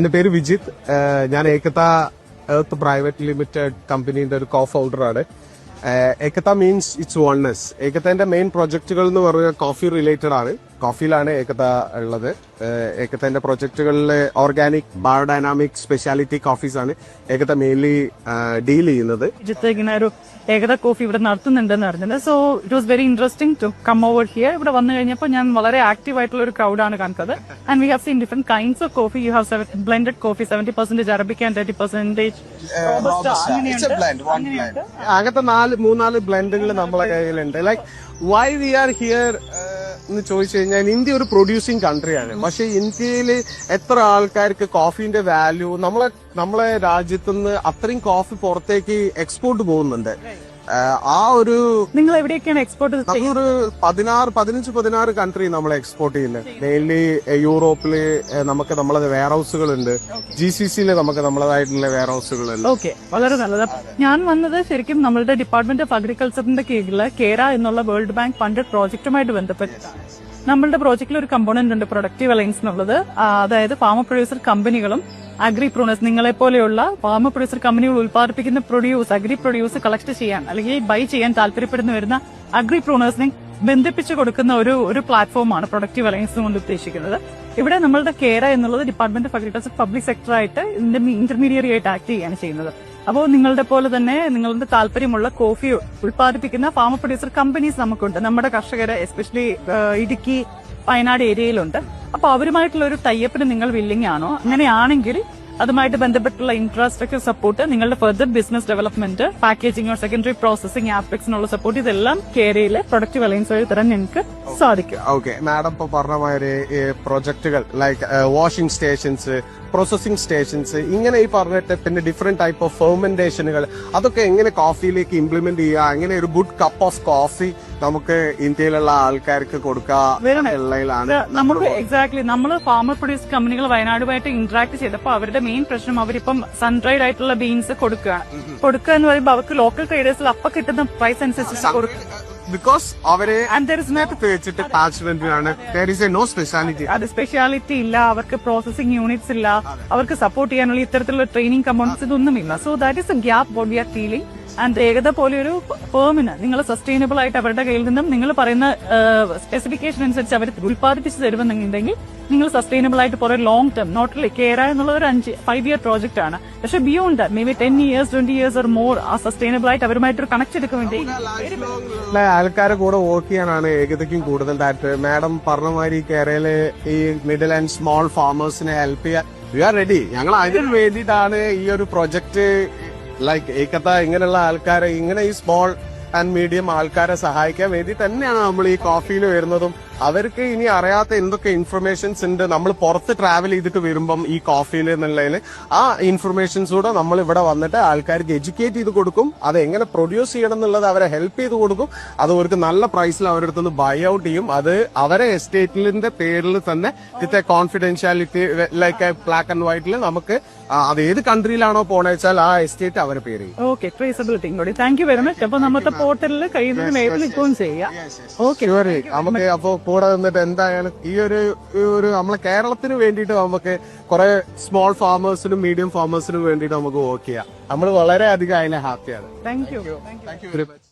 എന്റെ പേര് വിജിത്ത്. ഞാൻ ഏകത എർത്ത് പ്രൈവറ്റ് ലിമിറ്റഡ് കമ്പനിയുടെ ഒരു കോ ഫൗണ്ടറാണ്. ഏകത മീൻസ് ഇറ്റ്സ് വൺനെസ്. ഏകതന്റെ മെയിൻ പ്രൊജക്ടുകൾ എന്ന് പറയുന്നത് കോഫി റിലേറ്റഡ് ആണ്. കോഫിയിലാണ് ഏകത ഉള്ളത്. ഏകതന്റെ പ്രൊജക്ടുകളിൽ ഓർഗാനിക്, ബയോഡൈനാമിക്, സ്പെഷ്യാലിറ്റി കോഫീസ് ആണ് ഏകത മെയിൻലി ഡീൽ ചെയ്യുന്നത്. ഇങ്ങനെ ഒരു ഏകത കോഫി ഇവിടെ നടത്തുന്നുണ്ടെന്ന് അറിഞ്ഞത്. So it was very interesting to come over here. ഇവിടെ വന്നു കഴിഞ്ഞപ്പോൾ ഞാൻ വളരെ ആക്റ്റീവ് ആയിട്ടുള്ള ഒരു ക്രൗഡാണ് കണ്ടത്. And we have seen different kinds of coffee. You have blended coffee, 70% arabica and 30% അങ്ങനത്തെ 3-4 ബ്ലെൻഡുകൾ നമ്മളെ കയ്യിലുണ്ട്. Like why we are here എന്ന് ചോദിച്ചു കഴിഞ്ഞാൽ, ഇന്ത്യ ഒരു പ്രൊഡ്യൂസിങ് കൺട്രിയാണ്. പക്ഷെ ഇന്ത്യയിൽ എത്ര ആൾക്കാർക്ക് കോഫീന്റെ വാല്യൂ, നമ്മളെ രാജ്യത്തുനിന്ന് അത്രയും കോഫി പുറത്തേക്ക് എക്സ്പോർട്ട് പോകുന്നുണ്ട്. ആ ഒരു നിങ്ങൾ എവിടെയൊക്കെയാണ് എക്സ്പോർട്ട്? നമ്മളൊരു 15-16 കൺട്രി നമ്മൾ എക്സ്പോർട്ട് ചെയ്യുന്നത്. മെയിൻലി യൂറോപ്പില് നമുക്ക് നമ്മളെ വെയർ ഹൗസുകളുണ്ട്. GCCയില് നമുക്ക് നമ്മളതായിട്ടുള്ള വെയർ ഹൗസുകളുണ്ട്. ഓക്കെ, വളരെ നല്ലത്. ഞാൻ വന്നത് ശരിക്കും നമ്മളുടെ ഡിപ്പാർട്ട്മെന്റ് ഓഫ് അഗ്രികൾച്ചറിന്റെ കീഴില് കേര എന്നുള്ള വേൾഡ് ബാങ്ക് ഫണ്ടഡ് പ്രോജക്റ്റുമായിട്ട് ബന്ധപ്പെട്ടിട്ടാണ്. നമ്മളുടെ പ്രോജക്റ്റിൽ ഒരു കമ്പോണന്റ് ഉണ്ട്, പ്രൊഡക്റ്റീവ് അലയൻസ് എന്നുള്ളത്. അതായത് ഫാമർ പ്രൊഡ്യൂസർ കമ്പനികളും അഗ്രി പ്രൊഡ്യൂസേഴ്സ്, നിങ്ങളെ പോലെയുള്ള ഫാമർ പ്രൊഡ്യൂസർ കമ്പനികൾ ഉൽപ്പാദിപ്പിക്കുന്ന അഗ്രി പ്രൊഡ്യൂസ് കളക്ട് ചെയ്യാൻ അല്ലെങ്കിൽ ബൈ ചെയ്യാൻ താല്പര്യപ്പെടുന്ന വരുന്ന അഗ്രി പ്രൊഡ്യൂസേഴ്സിനെ ബന്ധിപ്പിച്ചു കൊടുക്കുന്ന ഒരു പ്ലാറ്റ്ഫോമാണ് പ്രൊഡക്റ്റീവ് അലയൻസ് കൊണ്ട് ഉദ്ദേശിക്കുന്നത്. ഇവിടെ നമ്മളുടെ കേര എന്നുള്ളത് department of agriculture public sector ആയിട്ട് ഇതിന്റെ ഇന്റർമീഡിയറി ആയിട്ട് ആക്ട് ചെയ്യാണ് ചെയ്യുന്നത്. അപ്പോൾ നിങ്ങളുടെ പോലെ തന്നെ നിങ്ങളുടെ താല്പര്യമുള്ള കോഫി ഉൽപ്പാദിപ്പിക്കുന്ന ഫാമർ പ്രൊഡ്യൂസർ കമ്പനീസ് നമുക്കുണ്ട്. നമ്മുടെ കർഷകര് എസ്പെഷ്യലി ഇടുക്കി, വയനാട് ഏരിയയിലുണ്ട്. അപ്പൊ അവരുമായിട്ടുള്ള ഒരു ടൈപ്പിന് നിങ്ങൾ വില്ലിംഗ് ആണോ? അങ്ങനെയാണെങ്കിൽ അതുമായിട്ട് ബന്ധപ്പെട്ടുള്ള ഇൻഫ്രാസ്ട്രക്ചർ സപ്പോർട്ട്, നിങ്ങളുടെ further business development, packaging, secondary processing ആസ്പെക്ട്സിനുള്ള സപ്പോർട്ട്, ഇതെല്ലാം കേരളയിലെ പ്രൊഡക്റ്റീവ് അലയൻസ് വഴി തരാൻ നിങ്ങൾക്ക് സാധിക്കും. ഓക്കെ, മാഡം ഇപ്പൊ പറഞ്ഞ മാതിരി പ്രൊജക്ടുകൾ like washing stations, processing stations, ഇങ്ങനെ ഈ പറഞ്ഞിട്ട് പിന്നെ ഡിഫറെന്റ് ടൈപ്പ് ഓഫ് ഫെർമെന്റേഷനുകൾ, അതൊക്കെ എങ്ങനെ കോഫിയിലേക്ക് ഇംപ്ലിമെന്റ് ചെയ്യുക, എങ്ങനെ ഒരു ഗുഡ് കപ്പ് ഓഫ് കോഫി നമുക്ക് ഇന്ത്യയിലുള്ള ആൾക്കാർക്ക് കൊടുക്കാനുള്ളതിലാണ് നമുക്ക് എക്സാക്ട്ലി നമ്മൾ ഫാമർ പ്രൊഡ്യൂസ് കമ്പനികൾ വയനാടുമായിട്ട് ഇന്ററാക്ട് ചെയ്തപ്പോൾ അവരുടെ മെയിൻ പ്രശ്നം, അവരിപ്പം സൺഡ്രൈഡ് ആയിട്ടുള്ള ബീൻസ് കൊടുക്കുക എന്ന് പറയുമ്പോൾ അവർക്ക് ലോക്കൽ ട്രേഡേഴ്സിൽ അപ്പൊ കിട്ടുന്ന പ്രൈസ് അനുസരിച്ച് കൊടുക്കുക. ബിക്കോസ് അവരെ വെച്ചിട്ട് നോ സ്പെഷ്യാലിറ്റി, അത് സ്പെഷ്യാലിറ്റി ഇല്ല, അവർക്ക് പ്രോസസിംഗ് യൂണിറ്റ്സ് ഇല്ല, അവർക്ക് സപ്പോർട്ട് ചെയ്യാനുള്ള ഇത്തരത്തിലുള്ള ട്രെയിനിങ് കമ്പോണൻസ് ഇതൊന്നുമില്ല. So that is a gap what we are feeling. And Ekatha പോലെ ഒരു ഫേമിന് നിങ്ങൾ സസ്റ്റൈനബിൾ ആയിട്ട് അവരുടെ കയ്യിൽ നിന്നും നിങ്ങൾ പറയുന്ന സ്പെസിഫിക്കേഷൻ അനുസരിച്ച് അവർ ഉൽപ്പാദിപ്പിച്ച് തരുമെന്നുണ്ടെങ്കിൽ നിങ്ങൾ സസ്റ്റൈനബിൾ ആയിട്ട് കുറെ ലോങ് ടേം, നോട്ട് കേര എന്നുള്ള ഒരു 5 year പ്രോജക്റ്റ് ആണ്. പക്ഷെ beyond that may be 10 years, 20 years or more ആ സസ്റ്റൈനബിൾ ആയിട്ട് അവരുമായിട്ട് ഒരു കണക്ട് എടുക്കാൻ വേണ്ടി ആൾക്കാരെ കൂടെ വർക്ക് ചെയ്യാനാണ് ഏകതയ്ക്കും കൂടുതൽ താല്പര്യം. മാഡം പറഞ്ഞ മാതിരി കേരളയിലെ ഈ മിഡിൽ ആൻഡ് സ്മോൾ ഫാമേഴ്സിനെ ഹെൽപ്പ് ചെയ്യാൻ വി ആർ റെഡി. ഞങ്ങൾ അതിന് വേണ്ടിയിട്ടാണ് ഈ ഒരു പ്രൊജക്ട് ലൈക്ക് ഏകത ഇങ്ങനെയുള്ള ആൾക്കാരെ, ഇങ്ങനെ ഈ സ്മോൾ ആൻഡ് മീഡിയം ആൾക്കാരെ സഹായിക്കാൻ വേണ്ടി തന്നെയാണ് നമ്മൾ ഈ കോഫിയിൽ വരുന്നതും. അവർക്ക് ഇനി അറിയാത്ത എന്തൊക്കെ ഇൻഫർമേഷൻസ് ഉണ്ട്, നമ്മൾ പുറത്ത് ട്രാവൽ ചെയ്തിട്ട് വരുമ്പം ഈ കോഫിയിൽ എന്നുള്ളതിൽ ആ ഇൻഫർമേഷൻസ് കൂടെ നമ്മൾ ഇവിടെ വന്നിട്ട് ആൾക്കാർക്ക് എഡ്യൂക്കേറ്റ് ചെയ്ത് കൊടുക്കും. അത് എങ്ങനെ പ്രൊഡ്യൂസ് ചെയ്യണം എന്നുള്ളത് അവരെ ഹെൽപ്പ് ചെയ്ത് കൊടുക്കും. അത് അവർക്ക് നല്ല പ്രൈസിൽ അവരുടെ അടുത്ത് ബൈ ഔട്ട് ചെയ്യും. അത് അവരെ എസ്റ്റേറ്റിന്റെ പേരിൽ തന്നെ വിത്ത് കോൺഫിഡൻഷ്യാലിറ്റി ലൈക്ക് ബ്ലാക്ക് ആൻഡ് വൈറ്റിൽ നമുക്ക് അത് ഏത് കൺട്രിയിലാണോ പോണെന്ന് വെച്ചാൽ ആ എസ്റ്റേറ്റ് അവരെ പേര് ചെയ്യും. ഓക്കെ, ട്രേസബിലിറ്റി കൂടി. Thank you very much. അപ്പൊ നമ്മുടെ പോർട്ടലിൽ കഴിയുന്നത് നിൽക്കുകയും ചെയ്യാം. ഓക്കെ, നമുക്ക് അപ്പോ കൂടെ നിന്നിട്ട് എന്തായാലും ഈ ഒരു നമ്മളെ കേരളത്തിന് വേണ്ടിയിട്ട് നമുക്ക് കുറെ സ്മോൾ ഫാമേഴ്സിനും മീഡിയം ഫാമേഴ്സിനും വേണ്ടിയിട്ട് നമുക്ക് വർക്ക് ചെയ്യാം. നമ്മൾ വളരെയധികം അതിനെ ഹാപ്പിയാണ്. Thank you very much.